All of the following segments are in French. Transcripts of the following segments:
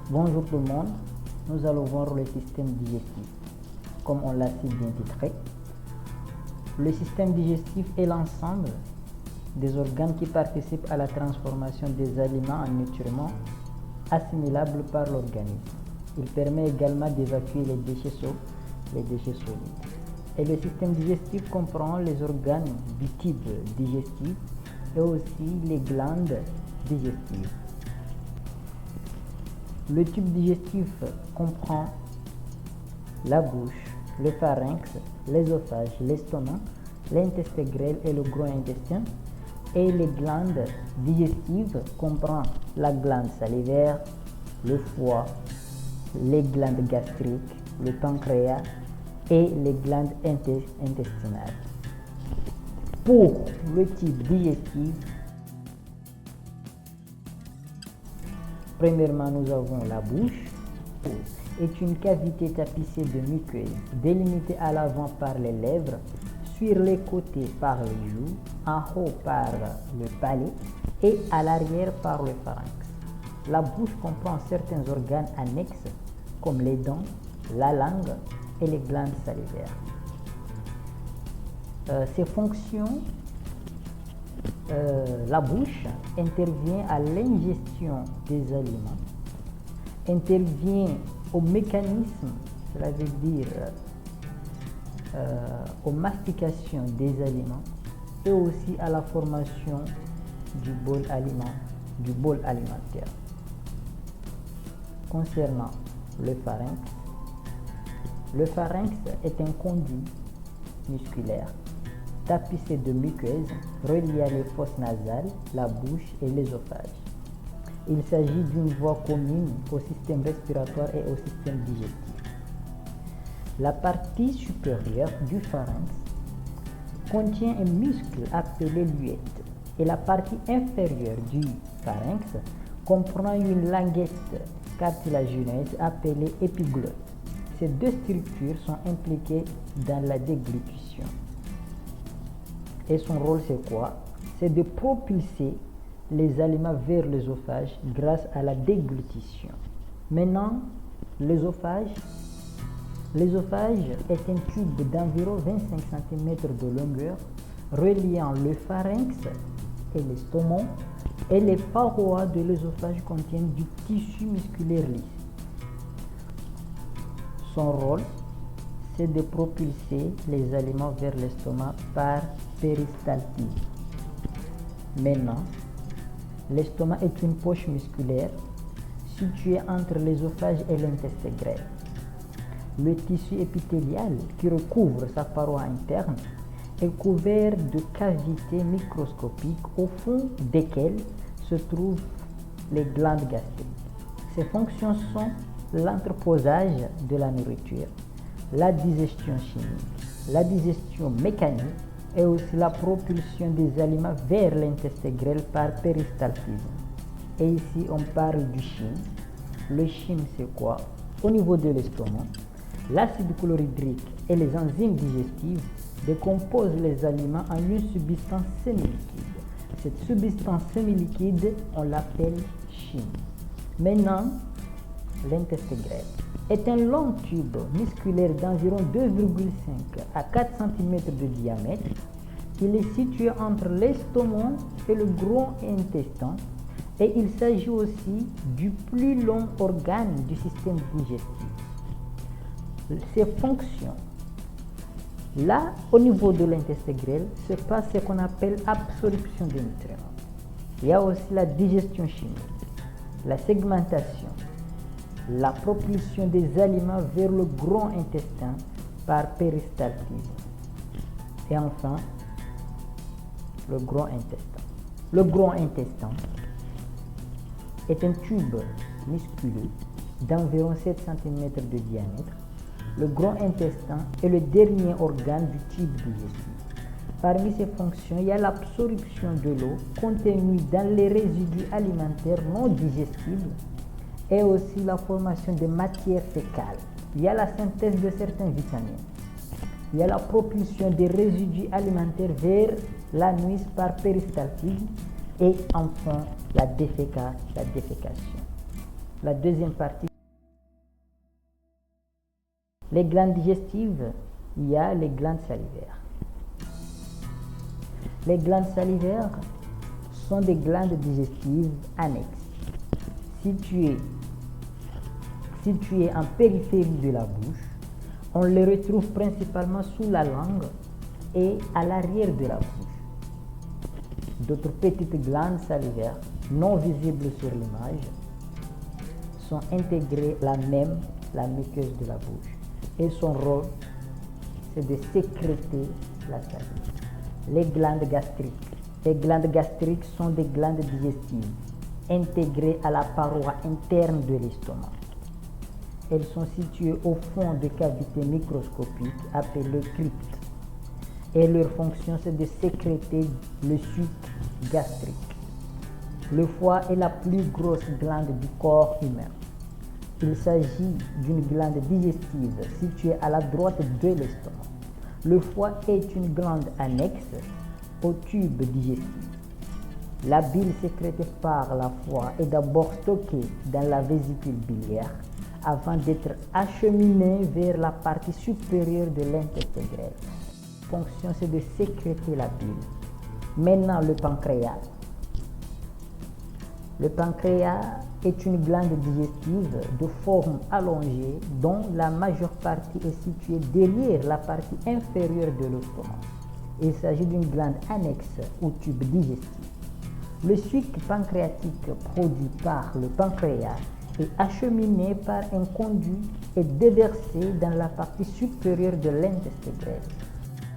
Bonjour tout le monde, nous allons voir le système digestif. Comme on l'a si bien titré, le système digestif est l'ensemble des organes qui participent à la transformation des aliments en nutriments assimilables par l'organisme. Il permet également d'évacuer les déchets solides. Et le système digestif comprend les organes du type digestif et aussi les glandes digestives. Le tube digestif comprend la bouche, le pharynx, l'œsophage, l'estomac, l'intestin grêle et le gros intestin. Et les glandes digestives comprennent la glande salivaire, le foie, les glandes gastriques, le pancréas et les glandes intestinales. Pour le type digestif, premièrement, nous avons la bouche, est une cavité tapissée de muqueuses, délimitée à l'avant par les lèvres, sur les côtés par les joues, en haut par le palais et à l'arrière par le pharynx. La bouche comprend certains organes annexes comme les dents, la langue et les glandes salivaires. Ces fonctions, la bouche intervient à l'ingestion des aliments, intervient au mécanisme, cela veut dire aux mastications des aliments et aussi à la formation du bol alimentaire. Concernant le pharynx est un conduit musculaire tapissé de muqueuses reliées à les fosses nasales, la bouche et l'œsophage. Il s'agit d'une voie commune au système respiratoire et au système digestif. La partie supérieure du pharynx contient un muscle appelé l'huète et la partie inférieure du pharynx comprend une languette cartilagineuse appelée épiglotte. Ces deux structures sont impliquées dans la déglutition. Et son rôle c'est quoi? C'est de propulser les aliments vers l'œsophage grâce à la déglutition. Maintenant, l'œsophage est un tube d'environ 25 cm de longueur reliant le pharynx et l'estomac, et les parois de l'œsophage contiennent du tissu musculaire lisse. Son rôle, c'est de propulser les aliments vers l'estomac par péristaltisme. Maintenant, l'estomac est une poche musculaire située entre l'œsophage et l'intestin grêle. Le tissu épithélial qui recouvre sa paroi interne est couvert de cavités microscopiques au fond desquelles se trouvent les glandes gastriques. Ses fonctions sont l'entreposage de la nourriture, la digestion chimique, la digestion mécanique et aussi la propulsion des aliments vers l'intestin grêle par péristaltisme. Et ici, on parle du chyme. Le chyme, c'est quoi? Au niveau de l'estomac, l'acide chlorhydrique et les enzymes digestives décomposent les aliments en une substance semi-liquide. Cette substance semi-liquide, on l'appelle chyme. Maintenant, l'intestin grêle est un long tube musculaire d'environ 2,5 à 4 cm de diamètre. Il est situé entre l'estomac et le gros intestin et il s'agit aussi du plus long organe du système digestif. Ses fonctions. Là, au niveau de l'intestin grêle, se passe ce qu'on appelle absorption des nutriments. Il y a aussi la digestion chimique, la segmentation, la propulsion des aliments vers le gros intestin par péristaltisme. Et enfin, le gros intestin. Le gros intestin est un tube musculeux d'environ 7 cm de diamètre. Le gros intestin est le dernier organe du tube digestif. Parmi ses fonctions, il y a l'absorption de l'eau contenue dans les résidus alimentaires non digestibles et aussi la formation de matières fécales. Il y a la synthèse de certaines vitamines. Il y a la propulsion des résidus alimentaires vers l'anus par péristaltisme et enfin la défécation. La deuxième partie. Les glandes digestives, il y a les glandes salivaires. Les glandes salivaires sont des glandes digestives annexes, situées en périphérie de la bouche. On les retrouve principalement sous la langue et à l'arrière de la bouche. D'autres petites glandes salivaires non visibles sur l'image sont intégrées à la muqueuse de la bouche. Et son rôle, c'est de sécréter la salive. Les glandes gastriques. Les glandes gastriques sont des glandes digestives intégrées à la paroi interne de l'estomac. Elles sont situées au fond de cavités microscopiques appelées cryptes. Et leur fonction, c'est de sécréter le suc gastrique. Le foie est la plus grosse glande du corps humain. Il s'agit d'une glande digestive située à la droite de l'estomac. Le foie est une glande annexe au tube digestif. La bile sécrétée par la foie est d'abord stockée dans la vésicule biliaire avant d'être acheminée vers la partie supérieure de l'intestin grêle. La fonction, c'est de sécréter la bile. Maintenant, le pancréas. Le pancréas est une glande digestive de forme allongée dont la majeure partie est située derrière la partie inférieure de l'estomac. Il s'agit d'une glande annexe au tube digestif. Le suc pancréatique produit par le pancréas est acheminé par un conduit et déversé dans la partie supérieure de l'intestin grêle.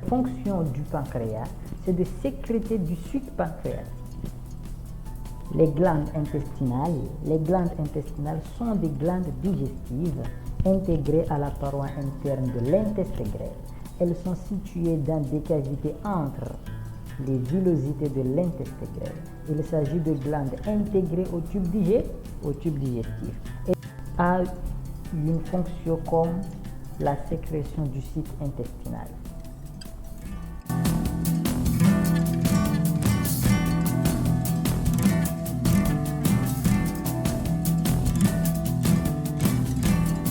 La fonction du pancréas, c'est de sécréter du suc pancréatique. Les glandes intestinales. Les glandes intestinales sont des glandes digestives intégrées à la paroi interne de l'intestin grêle. Elles sont situées dans des cavités entre les villosités de l'intestin grêle. Il s'agit de glandes intégrées au tube digestif et a une fonction comme la sécrétion du suc intestinal.